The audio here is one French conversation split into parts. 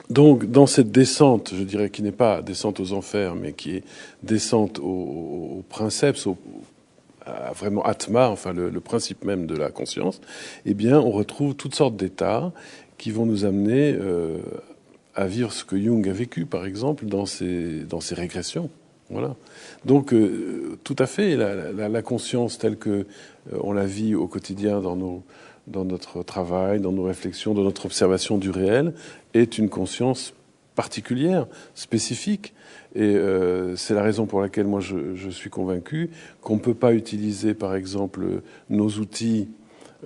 Donc, dans cette descente, je dirais, qui n'est pas descente aux enfers, mais qui est descente au princeps, à vraiment Atma, enfin le principe même de la conscience, eh bien, on retrouve toutes sortes d'états qui vont nous amener à vivre ce que Jung a vécu, par exemple, dans ses régressions. Voilà. Donc, tout à fait, la conscience telle que on la vit au quotidien dans notre travail, dans nos réflexions, dans notre observation du réel, est une conscience particulière, spécifique. Et c'est la raison pour laquelle moi je suis convaincu qu'on ne peut pas utiliser, par exemple, nos outils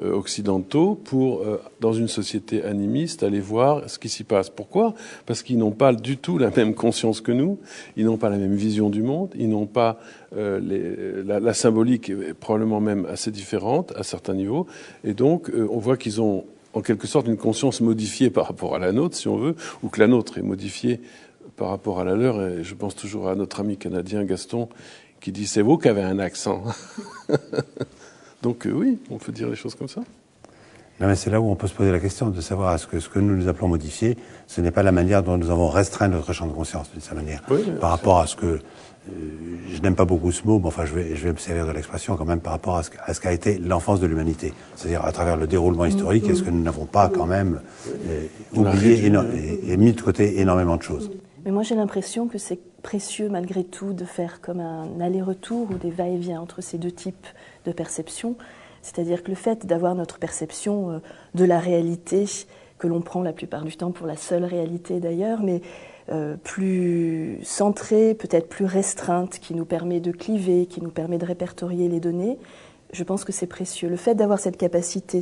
occidentaux pour, dans une société animiste, aller voir ce qui s'y passe. Pourquoi ? Parce qu'ils n'ont pas du tout la même conscience que nous, ils n'ont pas la même vision du monde, ils n'ont pas la symbolique est probablement même assez différente à certains niveaux, et donc on voit qu'ils ont en quelque sorte une conscience modifiée par rapport à la nôtre, si on veut, ou que la nôtre est modifiée par rapport à la leur. Et je pense toujours à notre ami canadien Gaston qui dit « c'est vous qui avez un accent ». Donc oui, on peut dire les choses comme ça. Non, mais c'est là où on peut se poser la question de savoir est-ce que ce que nous appelons modifier, ce n'est pas la manière dont nous avons restreint notre champ de conscience d'une certaine manière. Oui, par rapport à ce que je n'aime pas beaucoup ce mot, mais enfin je vais me servir de l'expression quand même par rapport à ce qu'a été l'enfance de l'humanité. C'est-à-dire à travers le déroulement historique, est-ce que nous n'avons pas quand même oublié et mis de côté énormément de choses. Mais moi j'ai l'impression que c'est précieux malgré tout de faire comme un aller-retour ou des va-et-vient entre ces deux types de perception. C'est-à-dire que le fait d'avoir notre perception de la réalité, que l'on prend la plupart du temps pour la seule réalité d'ailleurs, mais plus centrée, peut-être plus restreinte, qui nous permet de cliver, qui nous permet de répertorier les données, je pense que c'est précieux. Le fait d'avoir cette capacité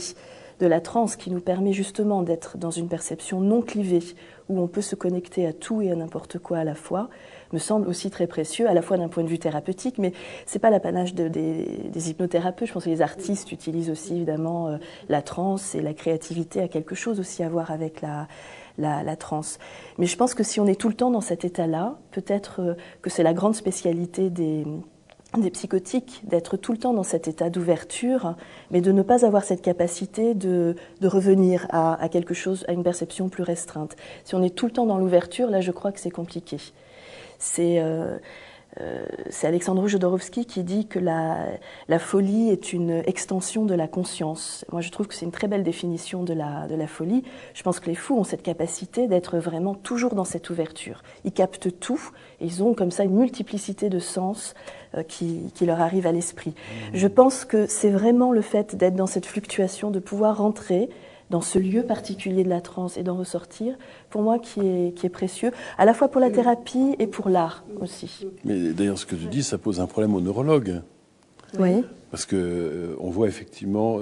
de la transe qui nous permet justement d'être dans une perception non clivée, où on peut se connecter à tout et à n'importe quoi à la fois, me semble aussi très précieux, à la fois d'un point de vue thérapeutique, mais c'est pas l'apanage des hypnothérapeutes. Je pense que les artistes utilisent aussi évidemment la transe, et la créativité a quelque chose aussi à voir avec la transe. Mais je pense que si on est tout le temps dans cet état-là, peut-être que c'est la grande spécialité des psychotiques, d'être tout le temps dans cet état d'ouverture, mais de ne pas avoir cette capacité de revenir à quelque chose, à une perception plus restreinte. Si on est tout le temps dans l'ouverture, là je crois que c'est compliqué. C'est Alexandre Jodorowsky qui dit que la folie est une extension de la conscience. Moi, je trouve que c'est une très belle définition de la folie. Je pense que les fous ont cette capacité d'être vraiment toujours dans cette ouverture. Ils captent tout et ils ont comme ça une multiplicité de sens qui leur arrive à l'esprit. Je pense que c'est vraiment le fait d'être dans cette fluctuation, de pouvoir rentrer dans ce lieu particulier de la transe et d'en ressortir, pour moi, qui est précieux, à la fois pour la thérapie et pour l'art aussi. Mais d'ailleurs, ce que tu dis, ça pose un problème aux neurologues. Oui. Parce que on voit effectivement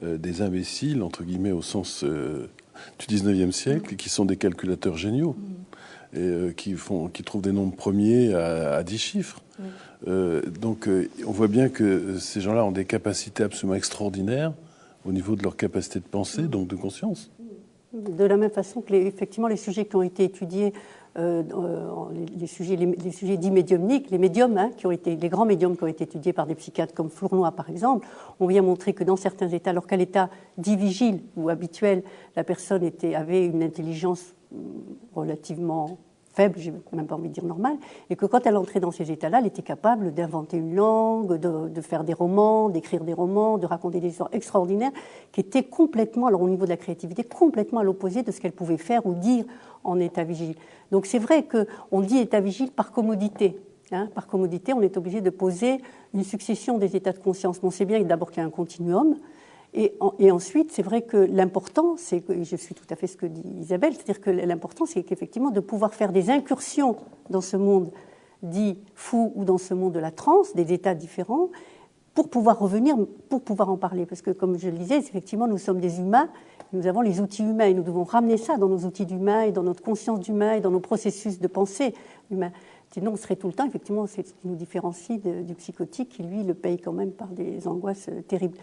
des imbéciles, entre guillemets, au sens du 19e siècle, qui sont des calculateurs géniaux, et qui trouvent des nombres premiers à 10 chiffres. Donc on voit bien que ces gens-là ont des capacités absolument extraordinaires au niveau de leur capacité de penser, donc de conscience. De la même façon que effectivement les sujets qui ont été étudiés, les sujets dits médiumniques, les médiums, les grands médiums qui ont été étudiés par des psychiatres comme Flournoy par exemple, ont bien montré que dans certains états, alors qu'à l'état dit vigile ou habituel, la personne avait une intelligence relativement faible, j'ai même pas envie de dire normale, et que quand elle entrait dans ces états-là, elle était capable d'inventer une langue, de faire des romans, d'écrire des romans, de raconter des histoires extraordinaires, qui étaient complètement, alors au niveau de la créativité, complètement à l'opposé de ce qu'elle pouvait faire ou dire en état vigile. Donc c'est vrai qu'on dit état vigile par commodité. Par commodité, on est obligé de poser une succession des états de conscience. On sait bien d'abord qu'il y a un continuum, et ensuite, c'est vrai que l'important, c'est que, je suis tout à fait ce que dit Isabelle, c'est-à-dire que l'important, c'est qu'effectivement de pouvoir faire des incursions dans ce monde dit fou ou dans ce monde de la transe, des états différents, pour pouvoir revenir, pour pouvoir en parler. Parce que, comme je le disais, effectivement, nous sommes des humains, nous avons les outils humains, et nous devons ramener ça dans nos outils d'humains, et dans notre conscience d'humain, et dans nos processus de pensée humains. Sinon, on serait tout le temps, effectivement, c'est ce qui nous différencie du psychotique, qui, lui, le paye quand même par des angoisses terribles.